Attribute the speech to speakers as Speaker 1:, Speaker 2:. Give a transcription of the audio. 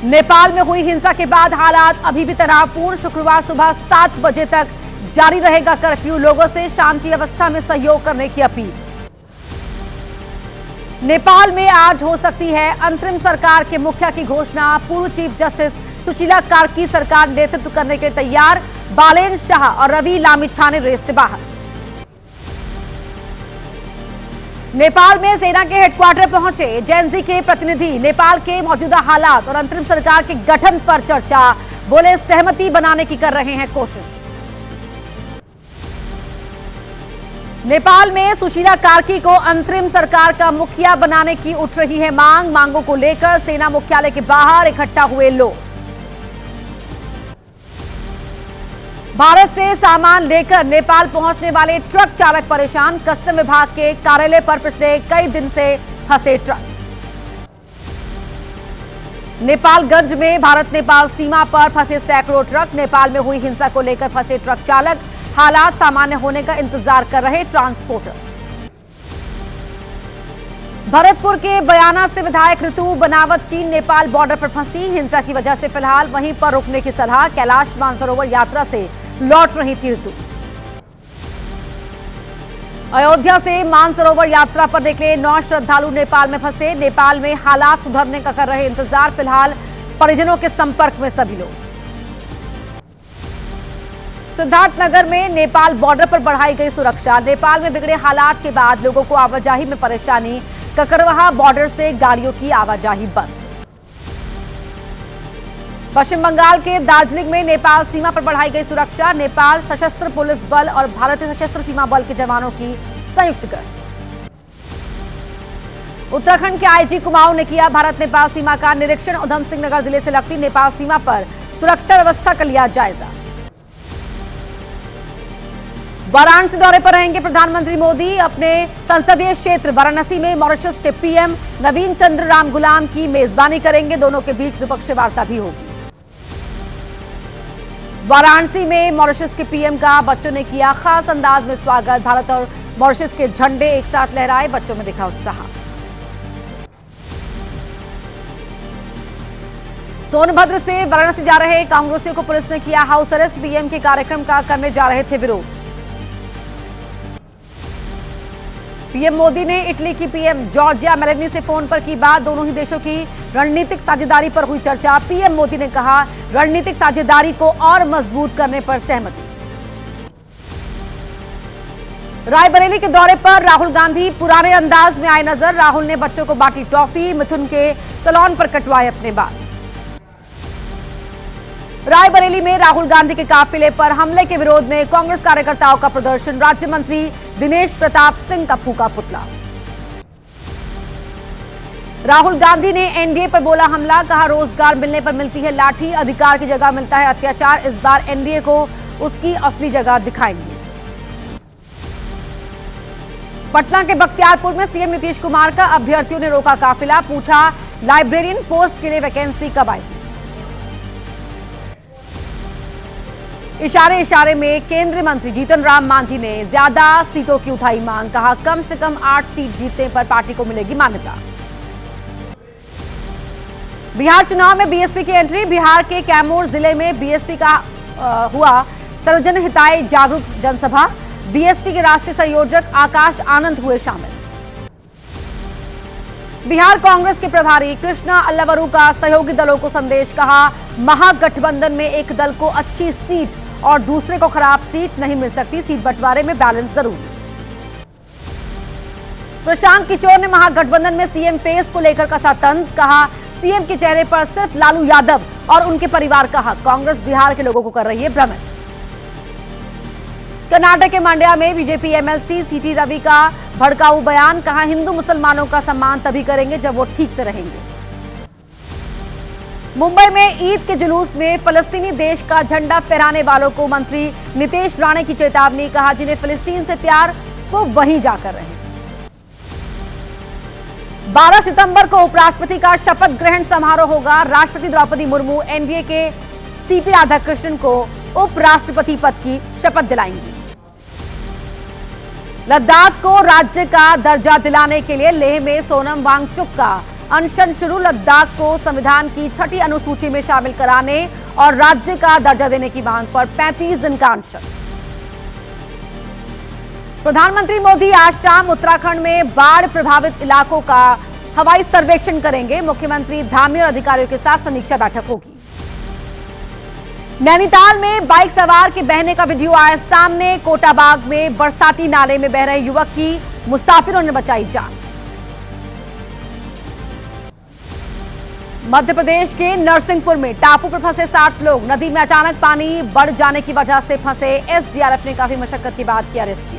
Speaker 1: नेपाल में हुई हिंसा के बाद हालात अभी भी तनावपूर्ण। शुक्रवार सुबह 7 बजे तक जारी रहेगा कर्फ्यू। लोगों से शांति व्यवस्था में सहयोग करने की अपील। नेपाल में आज हो सकती है अंतरिम सरकार के मुखिया की घोषणा। पूर्व चीफ जस्टिस सुशीला कार्की सरकार नेतृत्व करने के लिए तैयार। बालेन शाह और रवि लामिछाने रेस से बाहर। नेपाल में सेना के हेडक्वार्टर पहुंचे जेएनजी के प्रतिनिधि। नेपाल के मौजूदा हालात और अंतरिम सरकार के गठन पर चर्चा। बोले सहमति बनाने की कर रहे हैं कोशिश। नेपाल में सुशीला कार्की को अंतरिम सरकार का मुखिया बनाने की उठ रही है मांग। मांगों को लेकर सेना मुख्यालय के बाहर इकट्ठा हुए लोग। भारत से सामान लेकर नेपाल पहुंचने वाले ट्रक चालक परेशान। कस्टम विभाग के कार्यालय पर पिछले कई दिन से फंसे ट्रक। नेपालगंज में भारत नेपाल सीमा पर फंसे सैकड़ों ट्रक। नेपाल में हुई हिंसा को लेकर फंसे ट्रक चालक हालात सामान्य होने का इंतजार कर रहे ट्रांसपोर्टर। भरतपुर के बयाना से विधायक ऋतु बनावत चीन नेपाल बॉर्डर पर फंसी। हिंसा की वजह से फिलहाल वहीं पर रुकने की सलाह। कैलाश मानसरोवर यात्रा से लौट रही थी ऋतु। अयोध्या से मानसरोवर यात्रा पर निकले 9 श्रद्धालु नेपाल में फंसे। नेपाल में हालात सुधरने का कर रहे इंतजार। फिलहाल परिजनों के संपर्क में सभी लोग। सिद्धार्थनगर में नेपाल बॉर्डर पर बढ़ाई गई सुरक्षा। नेपाल में बिगड़े हालात के बाद लोगों को आवाजाही में परेशानी। ककरवाहा बॉर्डर से गाड़ियों की आवाजाही बंद। पश्चिम बंगाल के दार्जिलिंग में नेपाल सीमा पर बढ़ाई गई सुरक्षा। नेपाल सशस्त्र पुलिस बल और भारतीय सशस्त्र सीमा बल के जवानों की संयुक्त गश्त। उत्तराखंड के आईजी कुमाऊं ने किया भारत नेपाल सीमा का निरीक्षण। उधम सिंह नगर जिले से लगती नेपाल सीमा पर सुरक्षा व्यवस्था का लिया जायजा। वाराणसी दौरे पर रहेंगे प्रधानमंत्री मोदी। अपने संसदीय क्षेत्र वाराणसी में मॉरिशस के पीएम नवीन चंद्र राम गुलाम की मेजबानी करेंगे। दोनों के बीच द्विपक्षीय वार्ता भी होगी। वाराणसी में मॉरिशस के पीएम का बच्चों ने किया खास अंदाज में स्वागत। भारत और मॉरिशस के झंडे एक साथ लहराए। बच्चों में दिखा उत्साह। सोनभद्र से वाराणसी जा रहे कांग्रेसियों को पुलिस ने किया हाउस अरेस्ट। पीएम के कार्यक्रम का करने जा रहे थे विरोध। पीएम मोदी ने इटली की पीएम जॉर्जिया मेलोनी से फोन पर की बात। दोनों ही देशों की रणनीतिक साझेदारी पर हुई चर्चा। पीएम मोदी ने कहा रणनीतिक साझेदारी को और मजबूत करने पर सहमति। रायबरेली के दौरे पर राहुल गांधी पुराने अंदाज में आए नजर। राहुल ने बच्चों को बांटी टॉफी। मिथुन के सैलून पर कटवाए अपने बाल। रायबरेली में राहुल गांधी के काफिले पर हमले के विरोध में कांग्रेस कार्यकर्ताओं का प्रदर्शन। राज्य मंत्री दिनेश प्रताप सिंह का फूका पुतला। राहुल गांधी ने एनडीए पर बोला हमला। कहा रोजगार मिलने पर मिलती है लाठी, अधिकार की जगह मिलता है अत्याचार। इस बार एनडीए को उसकी असली जगह दिखाएंगे। पटना के बख्तियारपुर में सीएम नीतीश कुमार का अभ्यर्थियों ने रोका काफिला। पूछा लाइब्रेरियन पोस्ट के लिए वैकेंसी कब आएगी। इशारे इशारे में केंद्रीय मंत्री जीतन राम मांझी ने ज्यादा सीटों की उठाई मांग। कहा कम से कम 8 सीट जीतने पर पार्टी को मिलेगी मान्यता। बिहार चुनाव में बीएसपी की एंट्री। बिहार के कैमूर जिले में बीएसपी का हुआ सर्वजन हिताय जागरूक जनसभा। बीएसपी के राष्ट्रीय संयोजक आकाश आनंद हुए शामिल। बिहार कांग्रेस के प्रभारी कृष्णा अल्लावरू का सहयोगी दलों को संदेश। कहा महागठबंधन में एक दल को अच्छी सीट और दूसरे को खराब सीट नहीं मिल सकती। सीट बंटवारे में बैलेंस जरूरी। प्रशांत किशोर ने महागठबंधन में सीएम फेस को लेकर कसा तंज। कहा सीएम के चेहरे पर सिर्फ लालू यादव और उनके परिवार का हक। कांग्रेस बिहार के लोगों को कर रही है भ्रमित। कर्नाटक के मांड्या में बीजेपी एमएलसी सीटी रवि का भड़काऊ बयान। कहा हिंदू मुसलमानों का सम्मान तभी करेंगे जब वो ठीक से रहेंगे। मुंबई में ईद के जुलूस में फलस्तीनी देश का झंडा फहराने वालों को मंत्री नितेश राणे की चेतावनी। कहा जिन्हें फिलिस्तीन से प्यार वो वहीं जाकर रहे। 12 सितंबर को उपराष्ट्रपति का शपथ ग्रहण समारोह होगा। राष्ट्रपति द्रौपदी मुर्मू एनडीए के सीपी राधाकृष्णन को उपराष्ट्रपति पद की शपथ दिलाएंगी। लद्दाख को राज्य का दर्जा दिलाने के लिए लेह में सोनम वांगचुक का अनशन शुरू, लद्दाख को संविधान की 6ठी अनुसूची में शामिल कराने और राज्य का दर्जा देने की मांग पर 35 दिन का अनशन। प्रधानमंत्री मोदी आज शाम उत्तराखंड में बाढ़ प्रभावित इलाकों का हवाई सर्वेक्षण करेंगे। मुख्यमंत्री धामी और अधिकारियों के साथ समीक्षा बैठक होगी। नैनीताल में बाइक सवार के बहने का वीडियो आया सामने। कोटाबाग में बरसाती नाले में बह रहे युवक की मुसाफिरों ने बचाई जान। मध्य प्रदेश के नरसिंहपुर में टापू पर फंसे 7 लोग। नदी में अचानक पानी बढ़ जाने की वजह से फंसे। एसडीआरएफ ने काफी मशक्कत के बाद किया रेस्क्यू।